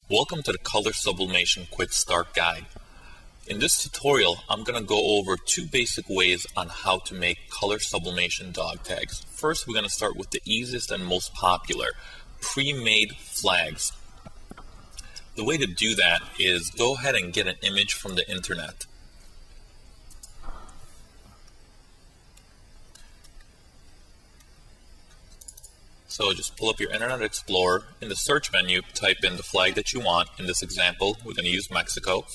Welcome to the Color Sublimation Quick Start Guide. In this tutorial, I'm going to go over two basic ways on how to make color sublimation dog tags. First, we're going to start with the easiest and most popular, pre-made flags. The way to do that is go ahead and get an image from the internet. So just pull up your Internet Explorer. In the search menu, type in the flag that you want. In this example, we're going to use Mexico.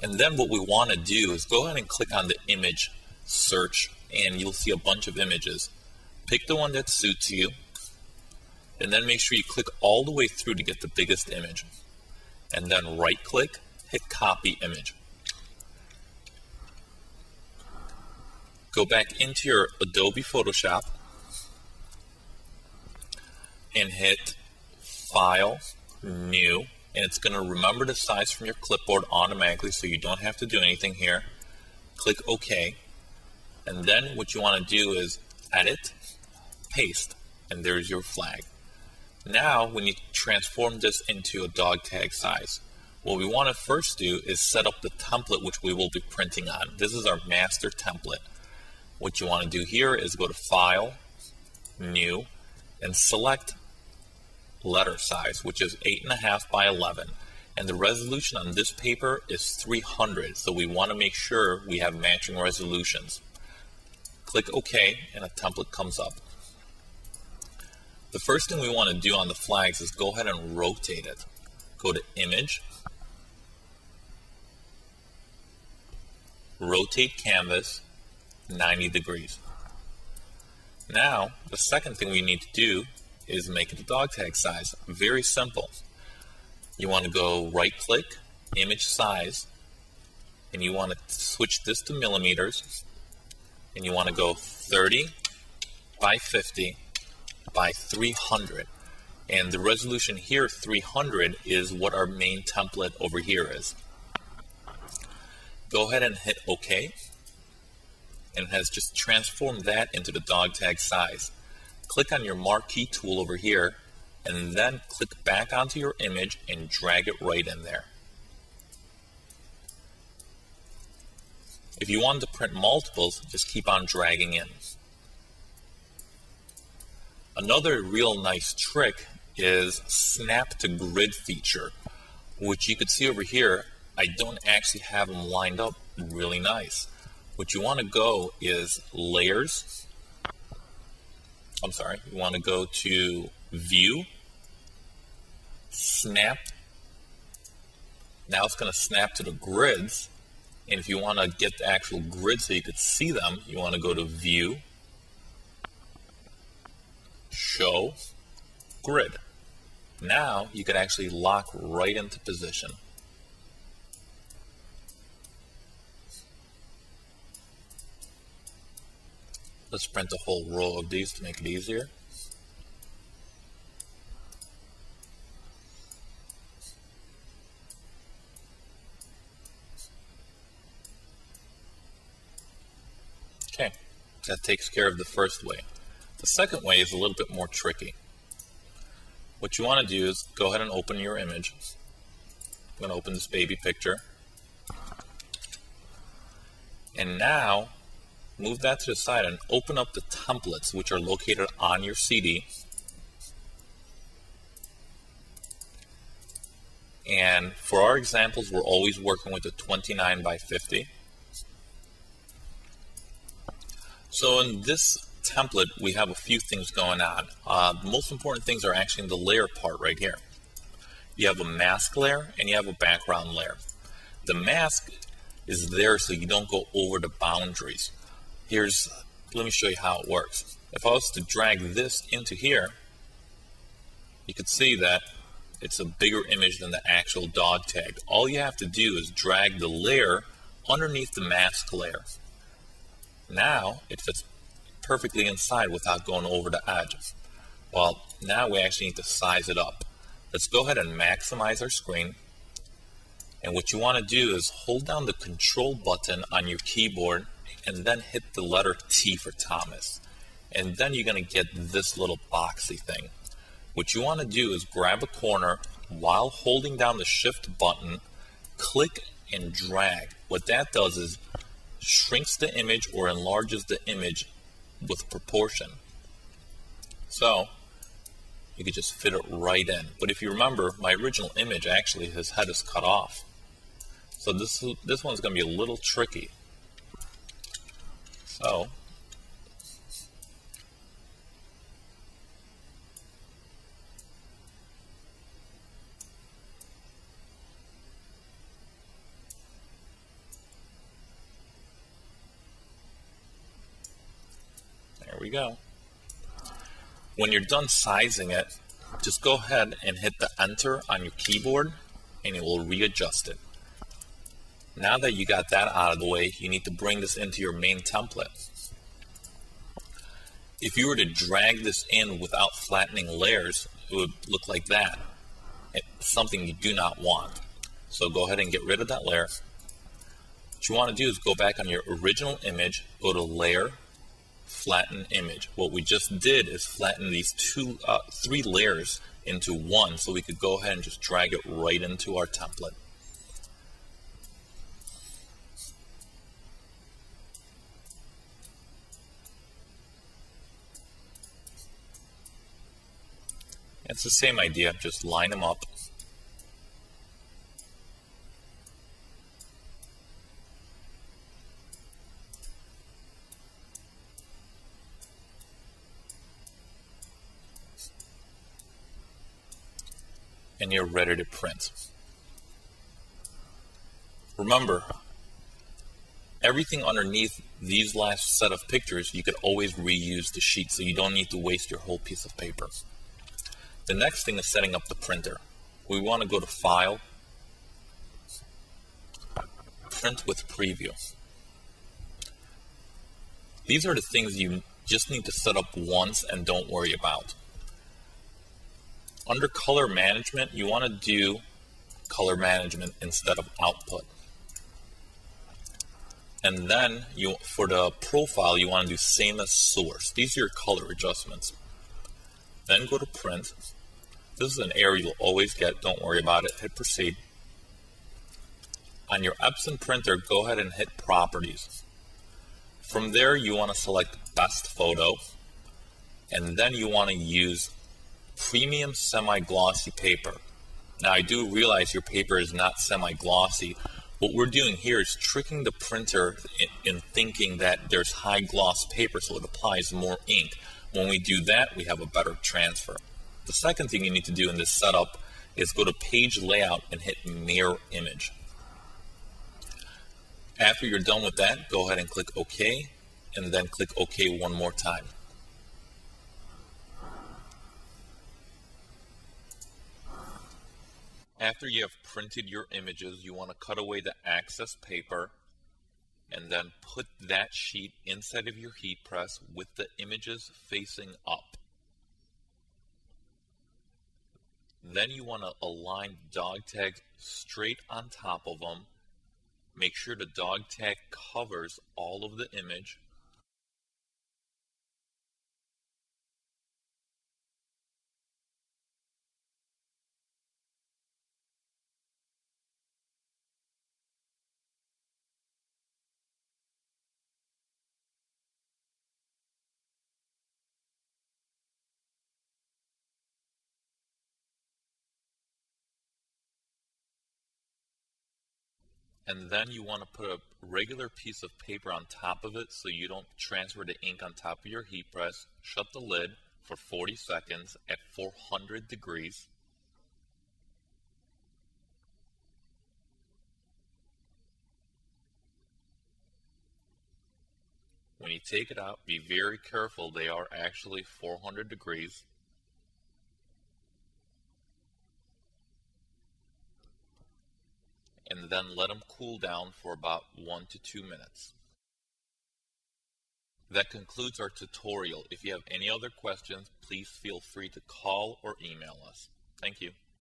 And then what we want to do is go ahead and click on the image search, and you'll see a bunch of images. Pick the one that suits you, and then make sure you click all the way through to get the biggest image. And then right click, hit copy image. Go back into your Adobe Photoshop and hit File, New, and it's going to remember the size from your clipboard automatically, so you don't have to do anything here. Click OK, and then what you want to do is Edit, Paste, and there's your flag. Now we need to transform this into a dog tag size. What we want to first do is set up the template which we will be printing on. This is our master template. What you want to do here is go to File, New, and select letter size, which is 8.5 by 11. And the resolution on this paper is 300, so we want to make sure we have matching resolutions. Click OK, and a template comes up. The first thing we want to do on the flags is go ahead and rotate it. Go to Image, Rotate Canvas, 90 degrees. Now, the second thing we need to do is make it a dog tag size. Very simple. You want to go right click, image size, and you want to switch this to millimeters, and you want to go 30 by 50 by 300. And the resolution here, 300, is what our main template over here is. Go ahead and hit OK. And it has just transformed that into the dog tag size. Click on your marquee tool over here, and then click back onto your image and drag it right in there. If you wanted to print multiples, just keep on dragging in. Another real nice trick is Snap to Grid feature, which you could see over here. I don't actually have them lined up really nice. What you want to go is Layers. You want to go to View, Snap. Now it's going to snap to the grids. And if you want to get the actual grids so you could see them, you want to go to View, Show, Grid. Now you can actually lock right into position. Let's print a whole row of these to make it easier. Okay, that takes care of the first way. The second way is a little bit more tricky. What you want to do is go ahead and open your image. I'm going to open this baby picture. And now, move that to the side and open up the templates which are located on your CD. And for our examples, we're always working with a 29 by 50. So in this template, we have a few things going on. The most important things are actually in the layer part right here. You have a mask layer and you have a background layer. The mask is there so you don't go over the boundaries. Let me show you how it works. If I was to drag this into here, you can see that it's a bigger image than the actual dog tag. All you have to do is drag the layer underneath the mask layer. Now it fits perfectly inside without going over the edge. Well, now we actually need to size it up. Let's go ahead and maximize our screen. And what you want to do is hold down the Control button on your keyboard and then hit the letter T for Thomas. And then you're going to get this little boxy thing. What you want to do is grab a corner while holding down the shift button, click and drag. What that does is shrinks the image or enlarges the image with proportion. So you could just fit it right in. But if you remember, my original image actually, his head is cut off. So this one's going to be a little tricky. So there we go. When you're done sizing it, just go ahead and hit the enter on your keyboard and it will readjust it. Now that you got that out of the way, you need to bring this into your main template. If you were to drag this in without flattening layers, it would look like that. It's something you do not want. So go ahead and get rid of that layer. What you want to do is go back on your original image, go to Layer, Flatten Image. What we just did is flatten these three layers into one, so we could go ahead and just drag it right into our template. It's the same idea, just line them up. And you're ready to print. Remember, everything underneath these last set of pictures, you could always reuse the sheet, so you don't need to waste your whole piece of paper. The next thing is setting up the printer. We want to go to File, Print with Preview. These are the things you just need to set up once and don't worry about. Under Color Management, you want to do Color Management instead of Output. And then for the profile, you want to do Same as Source. These are your color adjustments. Then go to Print. This is an error you'll always get. Don't worry about it. Hit Proceed. On your Epson printer, go ahead and hit Properties. From there, you want to select Best Photo. And then you want to use Premium Semi-Glossy Paper. Now, I do realize your paper is not semi-glossy. What we're doing here is tricking the printer in thinking that there's high gloss paper, so it applies more ink. When we do that, we have a better transfer. The second thing you need to do in this setup is go to Page Layout and hit Mirror Image. After you're done with that, go ahead and click OK, and then click OK one more time. After you have printed your images, you want to cut away the excess paper and then put that sheet inside of your heat press with the images facing up. Then you want to align dog tags straight on top of them. Make sure the dog tag covers all of the image. And then you want to put a regular piece of paper on top of it so you don't transfer the ink on top of your heat press. Shut the lid for 40 seconds at 400 degrees. When you take it out, be very careful. They are actually 400 degrees. And then let them cool down for about 1 to 2 minutes. That concludes our tutorial. If you have any other questions, please feel free to call or email us. Thank you.